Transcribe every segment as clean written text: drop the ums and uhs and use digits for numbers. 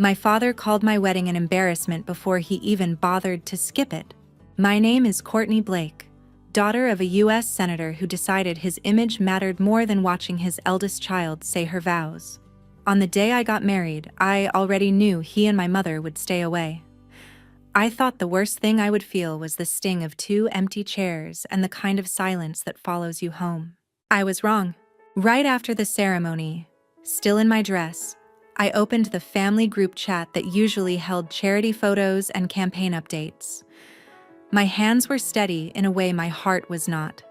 My father called my wedding an embarrassment before he even bothered to skip it. My name is Courtney Blake, daughter of a U.S. senator who decided his image mattered more than watching his eldest child say her vows. On the day I got married, I already knew he and my mother would stay away. I thought the worst thing I would feel was the sting of 2 empty chairs and the kind of silence that follows you home. I was wrong. Right after the ceremony, still in my dress, I opened the family group chat that usually held charity photos and campaign updates. My hands were steady in a way my heart was not.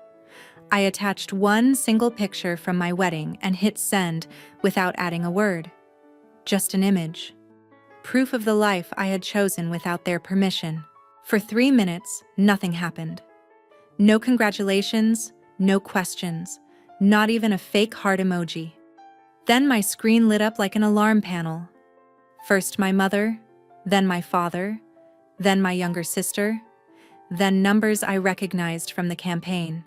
I attached one single picture from my wedding and hit send without adding a word. Just an image. Proof of the life I had chosen without their permission. For 3 minutes, nothing happened. No congratulations, no questions, not even a fake heart emoji. Then my screen lit up like an alarm panel. First my mother, then my father, then my younger sister, then numbers I recognized from the campaign.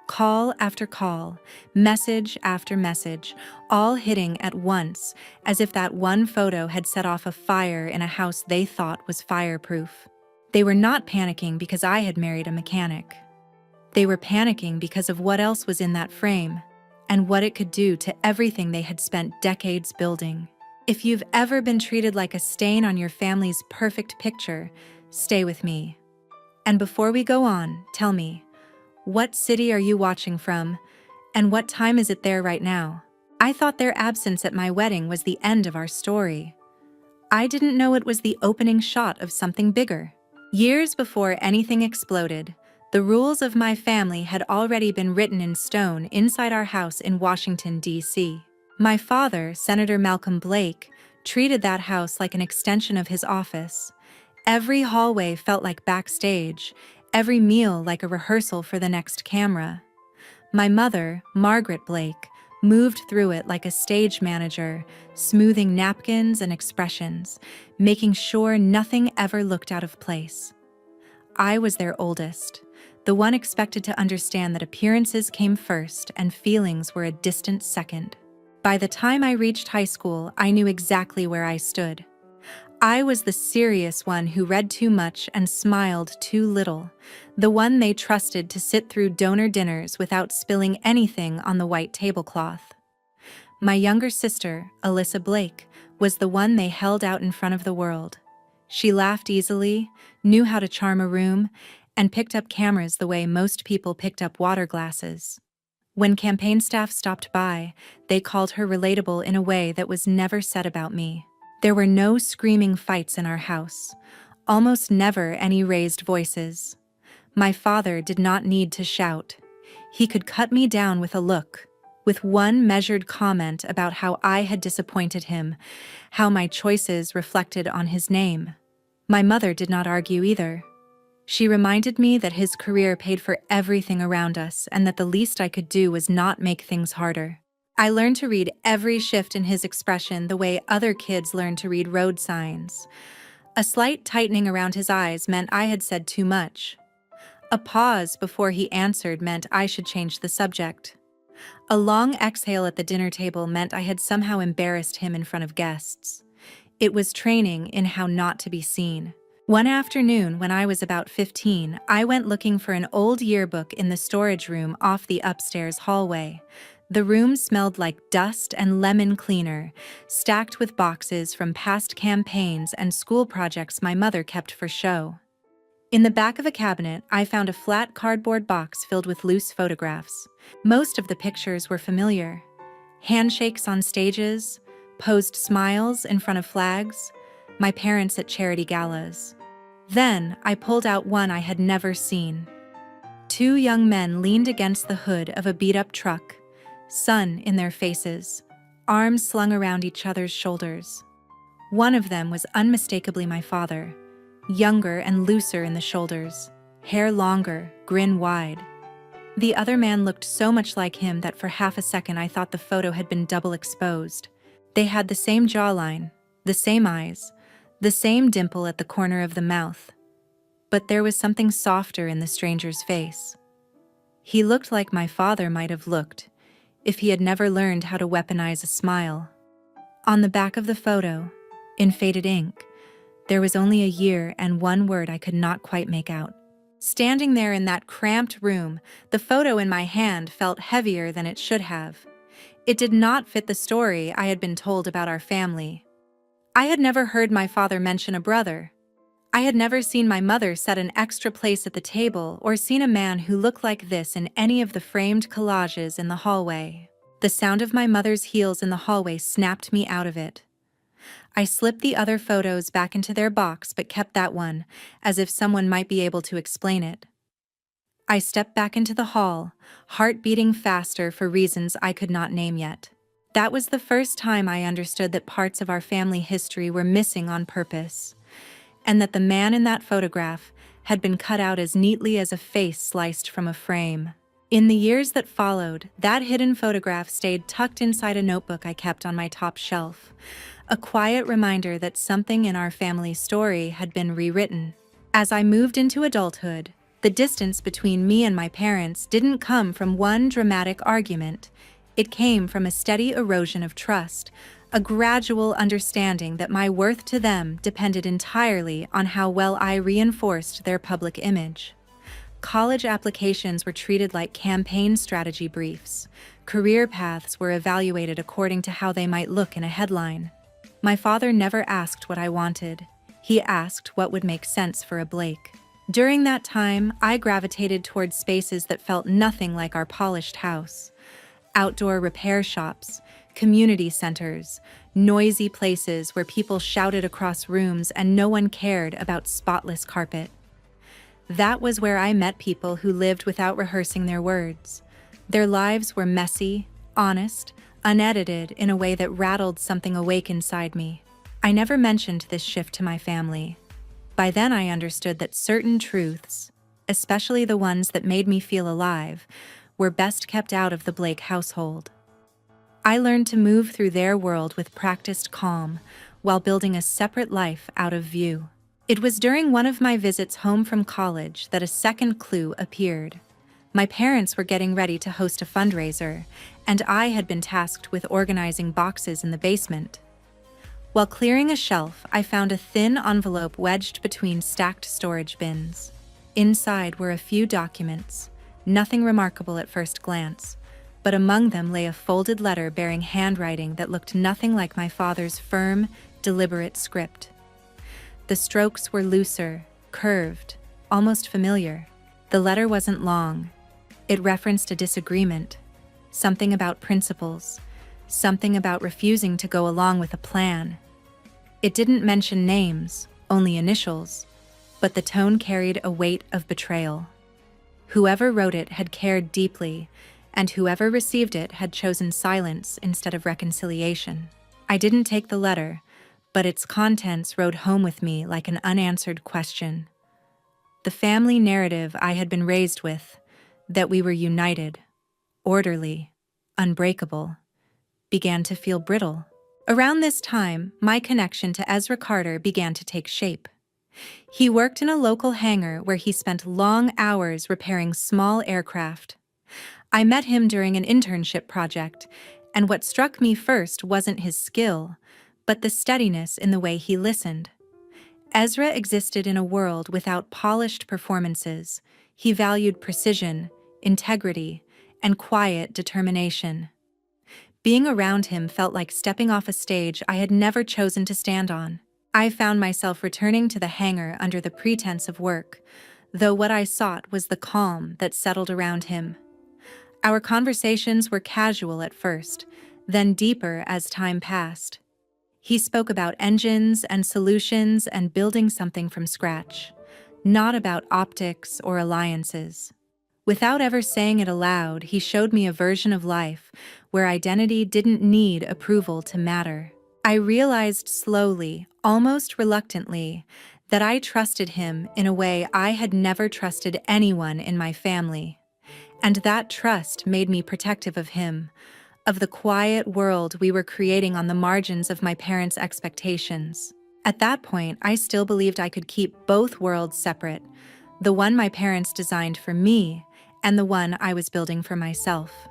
Call after call, message after message, all hitting at once, as if that one photo had set off a fire in a house they thought was fireproof. They were not panicking because I had married a mechanic. They were panicking because of what else was in that frame, and what it could do to everything they had spent decades building. If you've ever been treated like a stain on your family's perfect picture, stay with me. And before we go on, tell me, what city are you watching from, and what time is it there right now? I thought their absence at my wedding was the end of our story. I didn't know it was the opening shot of something bigger. Years before anything exploded, the rules of my family had already been written in stone inside our house in Washington, D.C. My father, Senator Malcolm Blake, treated that house like an extension of his office. Every hallway felt like backstage, every meal like a rehearsal for the next camera. My mother, Margaret Blake, moved through it like a stage manager, smoothing napkins and expressions, making sure nothing ever looked out of place. I was their oldest, the one expected to understand that appearances came first and feelings were a distant second. By the time I reached high school, I knew exactly where I stood. I was the serious one who read too much and smiled too little, the one they trusted to sit through donor dinners without spilling anything on the white tablecloth. My younger sister, Alyssa Blake, was the one they held out in front of the world. She laughed easily, knew how to charm a room, and picked up cameras the way most people picked up water glasses. When campaign staff stopped by, they called her relatable in a way that was never said about me. There were no screaming fights in our house, almost never any raised voices. My father did not need to shout. He could cut me down with a look, with one measured comment about how I had disappointed him, how my choices reflected on his name. My mother did not argue either. She reminded me that his career paid for everything around us and that the least I could do was not make things harder. I learned to read every shift in his expression the way other kids learn to read road signs. A slight tightening around his eyes meant I had said too much. A pause before he answered meant I should change the subject. A long exhale at the dinner table meant I had somehow embarrassed him in front of guests. It was training in how not to be seen. One afternoon when I was about 15, I went looking for an old yearbook in the storage room off the upstairs hallway. The room smelled like dust and lemon cleaner, stacked with boxes from past campaigns and school projects my mother kept for show. In the back of a cabinet, I found a flat cardboard box filled with loose photographs. Most of the pictures were familiar. Handshakes on stages, posed smiles in front of flags, my parents at charity galas. Then I pulled out one I had never seen. 2 young men leaned against the hood of a beat-up truck, sun in their faces, arms slung around each other's shoulders. One of them was unmistakably my father, younger and looser in the shoulders, hair longer, grin wide. The other man looked so much like him that for half a second I thought the photo had been double exposed. They had the same jawline, the same eyes, the same dimple at the corner of the mouth. But there was something softer in the stranger's face. He looked like my father might have looked if he had never learned how to weaponize a smile. On the back of the photo, in faded ink. There was only a year and one word I could not quite make out. Standing there in that cramped room, the photo in my hand felt heavier than it should have. It did not fit the story I had been told about our family. I had never heard my father mention a brother. I had never seen my mother set an extra place at the table or seen a man who looked like this in any of the framed collages in the hallway. The sound of my mother's heels in the hallway snapped me out of it. I slipped the other photos back into their box but kept that one, as if someone might be able to explain it. I stepped back into the hall, heart beating faster for reasons I could not name yet. That was the first time I understood that parts of our family history were missing on purpose, and that the man in that photograph had been cut out as neatly as a face sliced from a frame. In the years that followed, that hidden photograph stayed tucked inside a notebook I kept on my top shelf, a quiet reminder that something in our family story had been rewritten. As I moved into adulthood, the distance between me and my parents didn't come from one dramatic argument. It came from a steady erosion of trust, a gradual understanding that my worth to them depended entirely on how well I reinforced their public image. College applications were treated like campaign strategy briefs. Career paths were evaluated according to how they might look in a headline. My father never asked what I wanted. He asked what would make sense for a Blake. During that time, I gravitated towards spaces that felt nothing like our polished house. Outdoor repair shops, community centers, noisy places where people shouted across rooms and no one cared about spotless carpet. That was where I met people who lived without rehearsing their words. Their lives were messy, honest, unedited in a way that rattled something awake inside me. I never mentioned this shift to my family. By then I understood that certain truths, especially the ones that made me feel alive, were best kept out of the Blake household. I learned to move through their world with practiced calm, while building a separate life out of view. It was during one of my visits home from college that a second clue appeared. My parents were getting ready to host a fundraiser, and I had been tasked with organizing boxes in the basement. While clearing a shelf, I found a thin envelope wedged between stacked storage bins. Inside were a few documents, nothing remarkable at first glance, but among them lay a folded letter bearing handwriting that looked nothing like my father's firm, deliberate script. The strokes were looser, curved, almost familiar. The letter wasn't long. It referenced a disagreement, something about principles, something about refusing to go along with a plan. It didn't mention names, only initials, but the tone carried a weight of betrayal. Whoever wrote it had cared deeply, and whoever received it had chosen silence instead of reconciliation. I didn't take the letter, but its contents rode home with me like an unanswered question. The family narrative I had been raised with, that we were united, orderly, unbreakable, began to feel brittle. Around this time, my connection to Ezra Carter began to take shape. He worked in a local hangar where he spent long hours repairing small aircraft. I met him during an internship project, and what struck me first wasn't his skill, but the steadiness in the way he listened. Ezra existed in a world without polished performances. He valued precision, integrity, and quiet determination. Being around him felt like stepping off a stage I had never chosen to stand on. I found myself returning to the hangar under the pretense of work, though what I sought was the calm that settled around him. Our conversations were casual at first, then deeper as time passed. He spoke about engines and solutions and building something from scratch, not about optics or alliances. Without ever saying it aloud, he showed me a version of life where identity didn't need approval to matter. I realized slowly, almost reluctantly, that I trusted him in a way I had never trusted anyone in my family. And that trust made me protective of him, of the quiet world we were creating on the margins of my parents' expectations. At that point, I still believed I could keep both worlds separate, the one my parents designed for me and the one I was building for myself.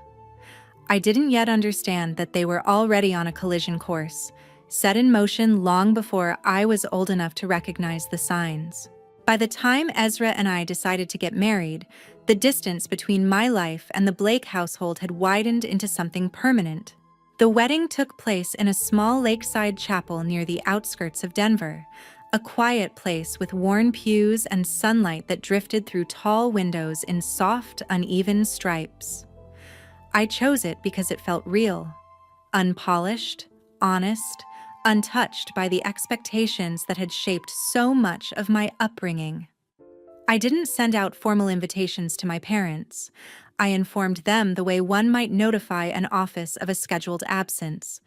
I didn't yet understand that they were already on a collision course, set in motion long before I was old enough to recognize the signs. By the time Ezra and I decided to get married, the distance between my life and the Blake household had widened into something permanent. The wedding took place in a small lakeside chapel near the outskirts of Denver, a quiet place with worn pews and sunlight that drifted through tall windows in soft, uneven stripes. I chose it because it felt real, unpolished, honest, untouched by the expectations that had shaped so much of my upbringing. I didn't send out formal invitations to my parents. I informed them the way one might notify an office of a scheduled absence.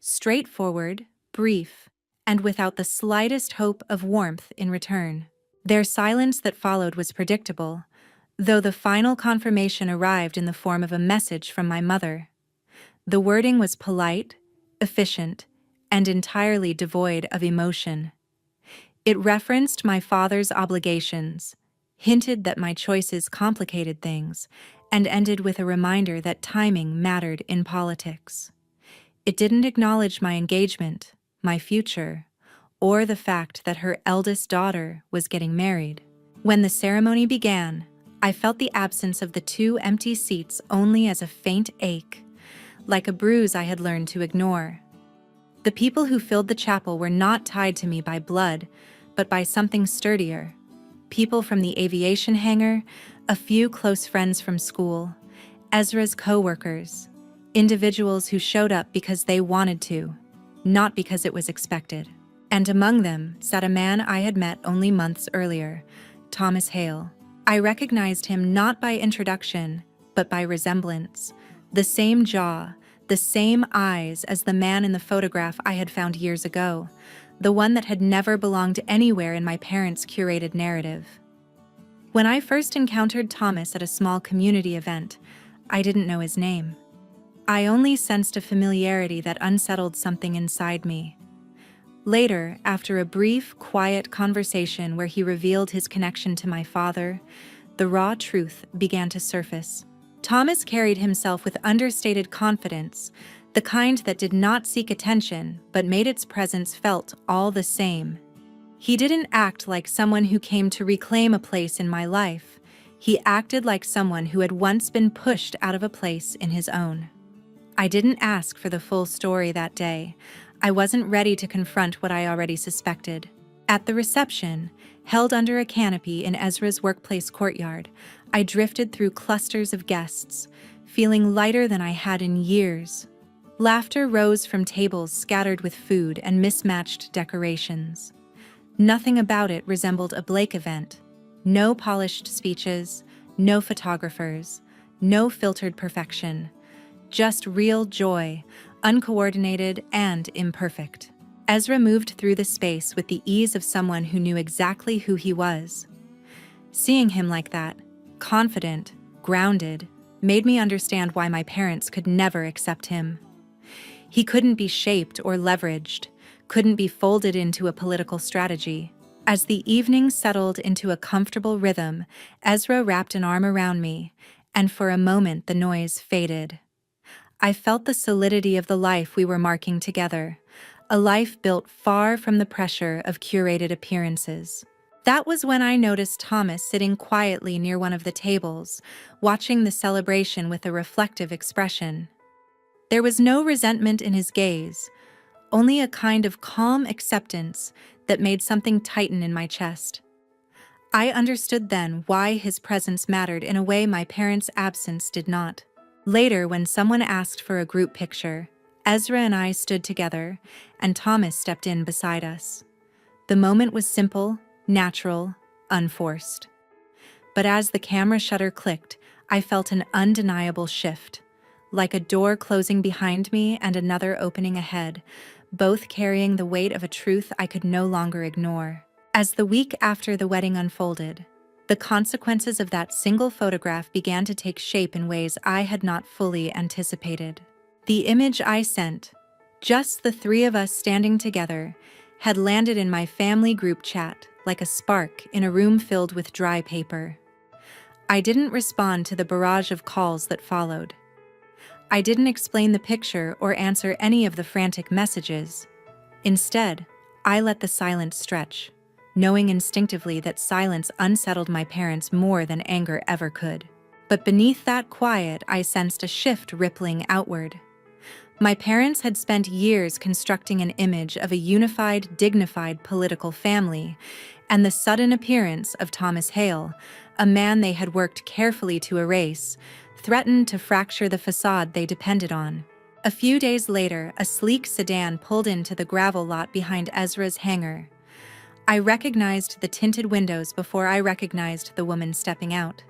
Straightforward, brief, and without the slightest hope of warmth in return. Their silence that followed was predictable, though the final confirmation arrived in the form of a message from my mother. The wording was polite, efficient, and entirely devoid of emotion. It referenced my father's obligations, hinted that my choices complicated things, and ended with a reminder that timing mattered in politics. It didn't acknowledge my engagement, my future, or the fact that her eldest daughter was getting married. When the ceremony began, I felt the absence of the 2 empty seats only as a faint ache, like a bruise I had learned to ignore. The people who filled the chapel were not tied to me by blood, but by something sturdier. People from the aviation hangar, a few close friends from school, Ezra's co-workers, individuals who showed up because they wanted to, not because it was expected. And among them sat a man I had met only months earlier, Thomas Hale. I recognized him not by introduction, but by resemblance. The same jaw, the same eyes as the man in the photograph I had found years ago, the one that had never belonged anywhere in my parents' curated narrative. When I first encountered Thomas at a small community event, I didn't know his name. I only sensed a familiarity that unsettled something inside me. Later, after a brief, quiet conversation where he revealed his connection to my father, the raw truth began to surface. Thomas carried himself with understated confidence, the kind that did not seek attention but made its presence felt all the same. He didn't act like someone who came to reclaim a place in my life. He acted like someone who had once been pushed out of a place in his own. I didn't ask for the full story that day. I wasn't ready to confront what I already suspected. At the reception, held under a canopy in Ezra's workplace courtyard, I drifted through clusters of guests, feeling lighter than I had in years. Laughter rose from tables scattered with food and mismatched decorations. Nothing about it resembled a Blake event. No polished speeches, no photographers, no filtered perfection. Just real joy, uncoordinated and imperfect. Ezra moved through the space with the ease of someone who knew exactly who he was. Seeing him like that, confident, grounded, made me understand why my parents could never accept him. He couldn't be shaped or leveraged, couldn't be folded into a political strategy. As the evening settled into a comfortable rhythm, Ezra wrapped an arm around me, and for a moment the noise faded. I felt the solidity of the life we were marking together, a life built far from the pressure of curated appearances. That was when I noticed Thomas sitting quietly near one of the tables, watching the celebration with a reflective expression. There was no resentment in his gaze, only a kind of calm acceptance that made something tighten in my chest. I understood then why his presence mattered in a way my parents' absence did not. Later, when someone asked for a group picture, Ezra and I stood together, and Thomas stepped in beside us. The moment was simple, natural, unforced. But as the camera shutter clicked, I felt an undeniable shift, like a door closing behind me and another opening ahead, both carrying the weight of a truth I could no longer ignore. As the week after the wedding unfolded, the consequences of that single photograph began to take shape in ways I had not fully anticipated. The image I sent, just the 3 of us standing together, had landed in my family group chat like a spark in a room filled with dry paper. I didn't respond to the barrage of calls that followed. I didn't explain the picture or answer any of the frantic messages. Instead, I let the silence stretch, knowing instinctively that silence unsettled my parents more than anger ever could. But beneath that quiet, I sensed a shift rippling outward. My parents had spent years constructing an image of a unified, dignified political family, and the sudden appearance of Thomas Hale, a man they had worked carefully to erase, threatened to fracture the facade they depended on. A few days later, a sleek sedan pulled into the gravel lot behind Ezra's hangar. I recognized the tinted windows before I recognized the woman stepping out.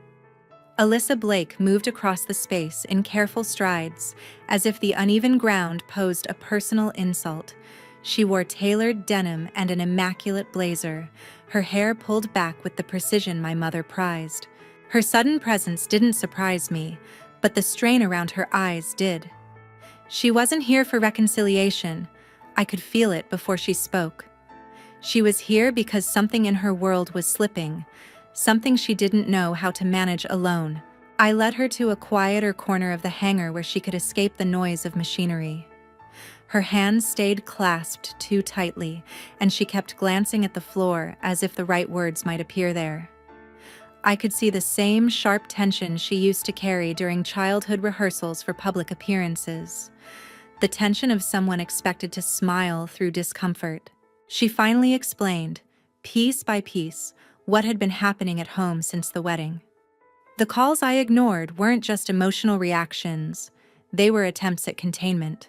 Alyssa Blake moved across the space in careful strides, as if the uneven ground posed a personal insult. She wore tailored denim and an immaculate blazer, her hair pulled back with the precision my mother prized. Her sudden presence didn't surprise me, but the strain around her eyes did. She wasn't here for reconciliation. I could feel it before she spoke. She was here because something in her world was slipping, something she didn't know how to manage alone. I led her to a quieter corner of the hangar where she could escape the noise of machinery. Her hands stayed clasped too tightly, and she kept glancing at the floor as if the right words might appear there. I could see the same sharp tension she used to carry during childhood rehearsals for public appearances, the tension of someone expected to smile through discomfort. She finally explained, piece by piece, what had been happening at home since the wedding. The calls I ignored weren't just emotional reactions, they were attempts at containment.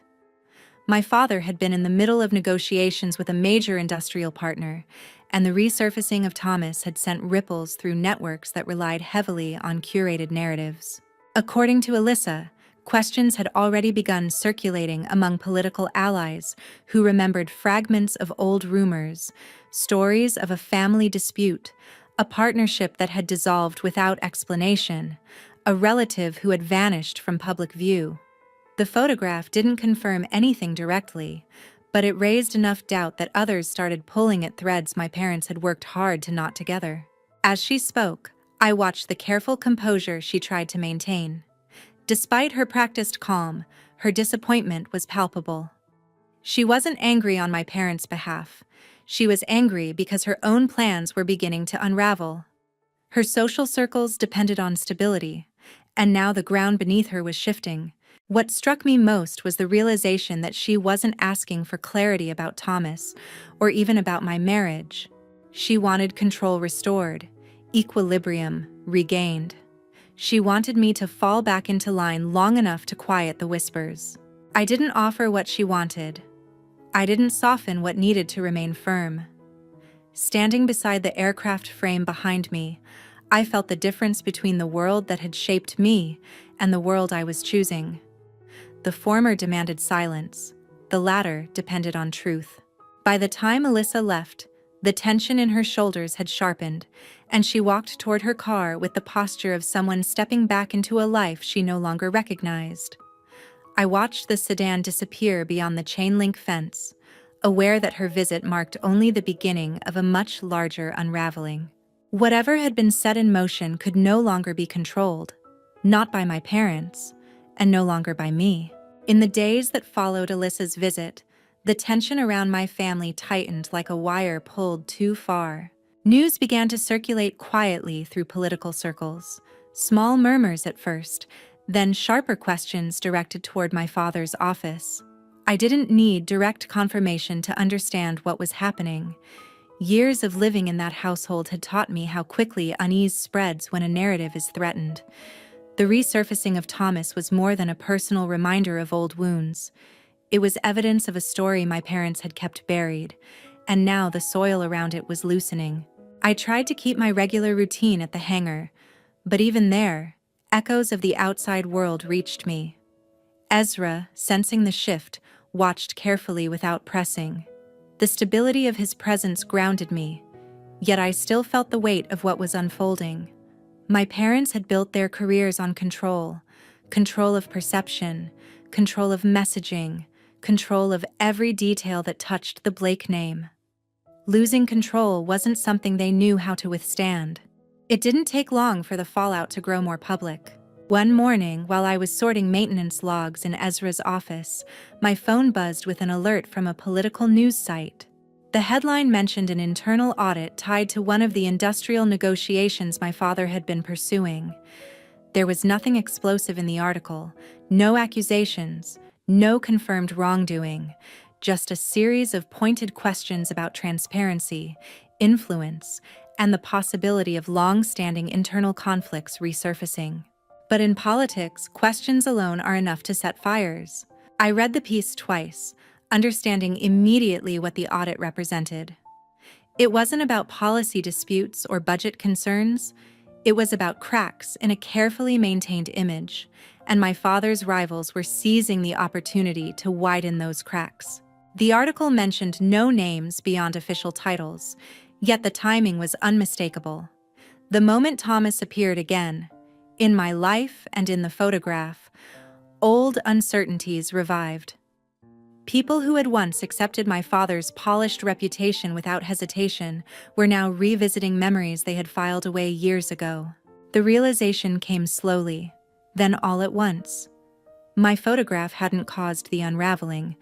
My father had been in the middle of negotiations with a major industrial partner, and the resurfacing of Thomas had sent ripples through networks that relied heavily on curated narratives. According to Alyssa, questions had already begun circulating among political allies who remembered fragments of old rumors, stories of a family dispute, a partnership that had dissolved without explanation, a relative who had vanished from public view. The photograph didn't confirm anything directly, but it raised enough doubt that others started pulling at threads my parents had worked hard to knot together. As she spoke, I watched the careful composure she tried to maintain. Despite her practiced calm, her disappointment was palpable. She wasn't angry on my parents' behalf. She was angry because her own plans were beginning to unravel. Her social circles depended on stability, and now the ground beneath her was shifting. What struck me most was the realization that she wasn't asking for clarity about Thomas, or even about my marriage. She wanted control restored, equilibrium regained. She wanted me to fall back into line long enough to quiet the whispers. I didn't offer what she wanted. I didn't soften what needed to remain firm. Standing beside the aircraft frame behind me, I felt the difference between the world that had shaped me and the world I was choosing. The former demanded silence, the latter depended on truth. By the time Alyssa left, the tension in her shoulders had sharpened, and she walked toward her car with the posture of someone stepping back into a life she no longer recognized. I watched the sedan disappear beyond the chain-link fence, aware that her visit marked only the beginning of a much larger unraveling. Whatever had been set in motion could no longer be controlled, not by my parents, and no longer by me. In the days that followed Alyssa's visit, the tension around my family tightened like a wire pulled too far. News began to circulate quietly through political circles, small murmurs at first, then sharper questions directed toward my father's office. I didn't need direct confirmation to understand what was happening. Years of living in that household had taught me how quickly unease spreads when a narrative is threatened. The resurfacing of Thomas was more than a personal reminder of old wounds. It was evidence of a story my parents had kept buried, and now the soil around it was loosening. I tried to keep my regular routine at the hangar, but even there, echoes of the outside world reached me. Ezra, sensing the shift, watched carefully without pressing. The stability of his presence grounded me, yet I still felt the weight of what was unfolding. My parents had built their careers on control of perception, control of messaging, control of every detail that touched the Blake name. Losing control wasn't something they knew how to withstand. It didn't take long for the fallout to grow more public. One morning, while I was sorting maintenance logs in Ezra's office, my phone buzzed with an alert from a political news site. The headline mentioned an internal audit tied to one of the industrial negotiations my father had been pursuing. There was nothing explosive in the article, no accusations, no confirmed wrongdoing, just a series of pointed questions about transparency, influence, and the possibility of long-standing internal conflicts resurfacing. But in politics, questions alone are enough to set fires. I read the piece twice, understanding immediately what the audit represented. It wasn't about policy disputes or budget concerns. It was about cracks in a carefully maintained image, and my father's rivals were seizing the opportunity to widen those cracks. The article mentioned no names beyond official titles, yet the timing was unmistakable. The moment Thomas appeared again, in my life and in the photograph, old uncertainties revived. People who had once accepted my father's polished reputation without hesitation were now revisiting memories they had filed away years ago. The realization came slowly, then all at once. My photograph hadn't caused the unraveling.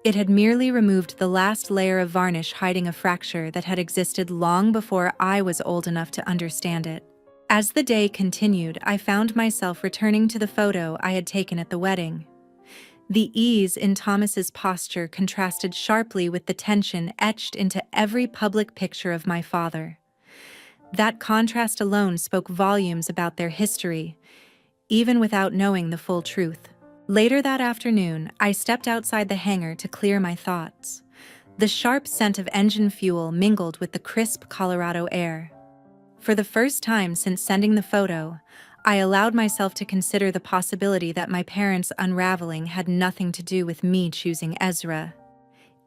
It had merely removed the last layer of varnish hiding a fracture that had existed long before I was old enough to understand it. As the day continued, I found myself returning to the photo I had taken at the wedding. The ease in Thomas's posture contrasted sharply with the tension etched into every public picture of my father. That contrast alone spoke volumes about their history, even without knowing the full truth. Later that afternoon, I stepped outside the hangar to clear my thoughts. The sharp scent of engine fuel mingled with the crisp Colorado air. For the first time since sending the photo, I allowed myself to consider the possibility that my parents' unraveling had nothing to do with me choosing Ezra.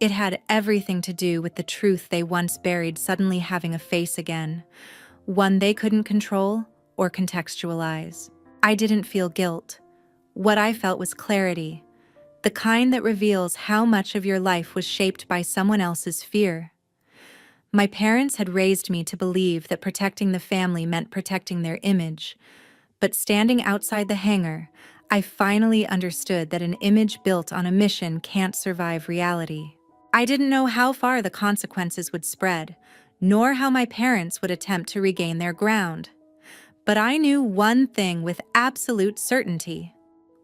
It had everything to do with the truth they once buried suddenly having a face again, one they couldn't control or contextualize. I didn't feel guilt. What I felt was clarity, the kind that reveals how much of your life was shaped by someone else's fear. My parents had raised me to believe that protecting the family meant protecting their image, but standing outside the hangar, I finally understood that an image built on a mission can't survive reality. I didn't know how far the consequences would spread, nor how my parents would attempt to regain their ground. But I knew one thing with absolute certainty.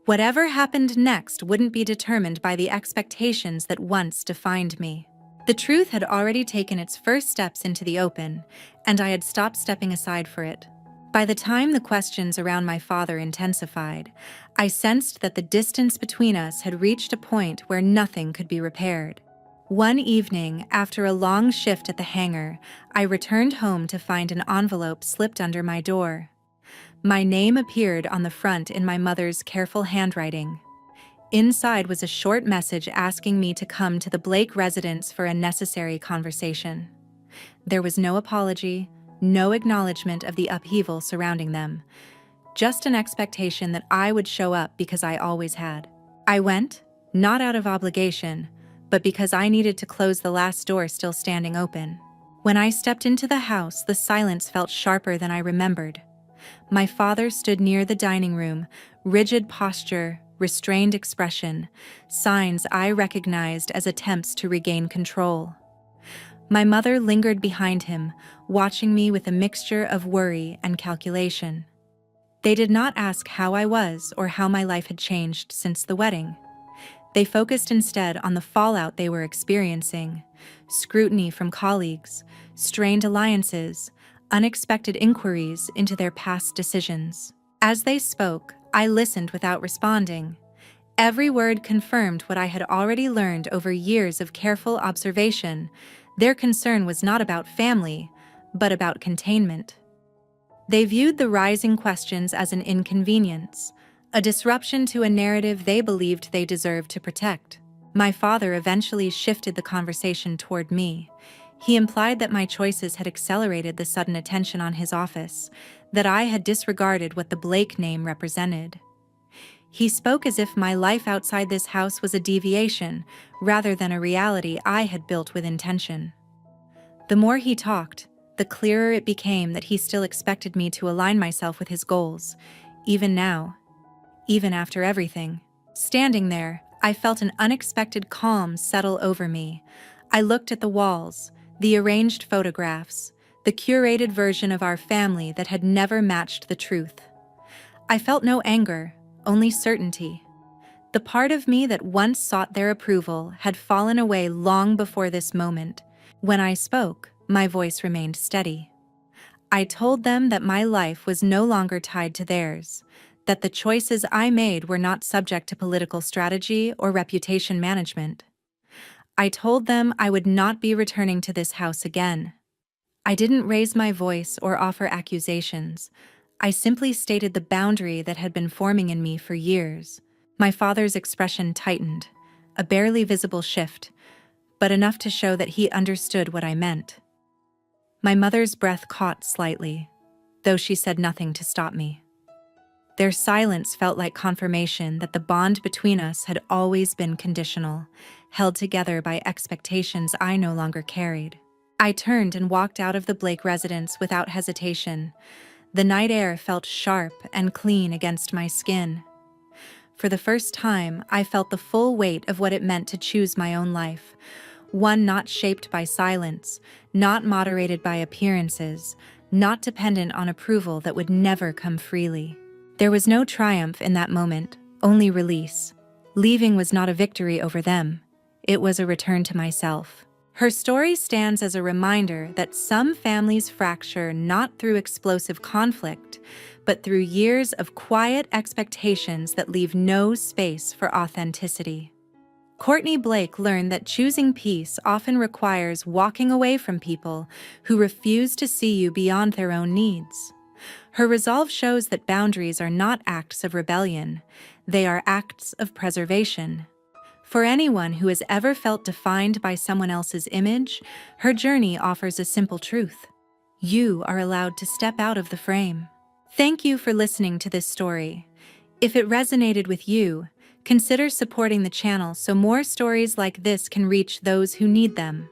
Whatever happened next wouldn't be determined by the expectations that once defined me. The truth had already taken its first steps into the open, and I had stopped stepping aside for it. By the time the questions around my father intensified, I sensed that the distance between us had reached a point where nothing could be repaired. One evening, after a long shift at the hangar, I returned home to find an envelope slipped under my door. My name appeared on the front in my mother's careful handwriting. Inside was a short message asking me to come to the Blake residence for a necessary conversation. There was no apology, no acknowledgement of the upheaval surrounding them, just an expectation that I would show up because I always had. I went, not out of obligation, but because I needed to close the last door still standing open. When I stepped into the house, the silence felt sharper than I remembered. My father stood near the dining room, rigid posture, restrained expression, signs I recognized as attempts to regain control. My mother lingered behind him, watching me with a mixture of worry and calculation. They did not ask how I was or how my life had changed since the wedding. They focused instead on the fallout they were experiencing: scrutiny from colleagues, strained alliances, unexpected inquiries into their past decisions. As they spoke, I listened without responding. Every word confirmed what I had already learned over years of careful observation. Their concern was not about family, but about containment. They viewed the rising questions as an inconvenience, a disruption to a narrative they believed they deserved to protect. My father eventually shifted the conversation toward me. He implied that my choices had accelerated the sudden attention on his office, that I had disregarded what the Blake name represented. He spoke as if my life outside this house was a deviation, rather than a reality I had built with intention. The more he talked, the clearer it became that he still expected me to align myself with his goals, even now, even after everything. Standing there, I felt an unexpected calm settle over me. I looked at the walls, the arranged photographs, the curated version of our family that had never matched the truth. I felt no anger, only certainty. The part of me that once sought their approval had fallen away long before this moment. When I spoke, my voice remained steady. I told them that my life was no longer tied to theirs, that the choices I made were not subject to political strategy or reputation management. I told them I would not be returning to this house again. I didn't raise my voice or offer accusations. I simply stated the boundary that had been forming in me for years. My father's expression tightened, a barely visible shift, but enough to show that he understood what I meant. My mother's breath caught slightly, though she said nothing to stop me. Their silence felt like confirmation that the bond between us had always been conditional, held together by expectations I no longer carried. I turned and walked out of the Blake residence without hesitation. The night air felt sharp and clean against my skin. For the first time, I felt the full weight of what it meant to choose my own life, one not shaped by silence, not moderated by appearances, not dependent on approval that would never come freely. There was no triumph in that moment, only release. Leaving was not a victory over them. It was a return to myself. Her story stands as a reminder that some families fracture not through explosive conflict, but through years of quiet expectations that leave no space for authenticity. Courtney Blake learned that choosing peace often requires walking away from people who refuse to see you beyond their own needs. Her resolve shows that boundaries are not acts of rebellion, they are acts of preservation. For anyone who has ever felt defined by someone else's image, her journey offers a simple truth. You are allowed to step out of the frame. Thank you for listening to this story. If it resonated with you, consider supporting the channel so more stories like this can reach those who need them.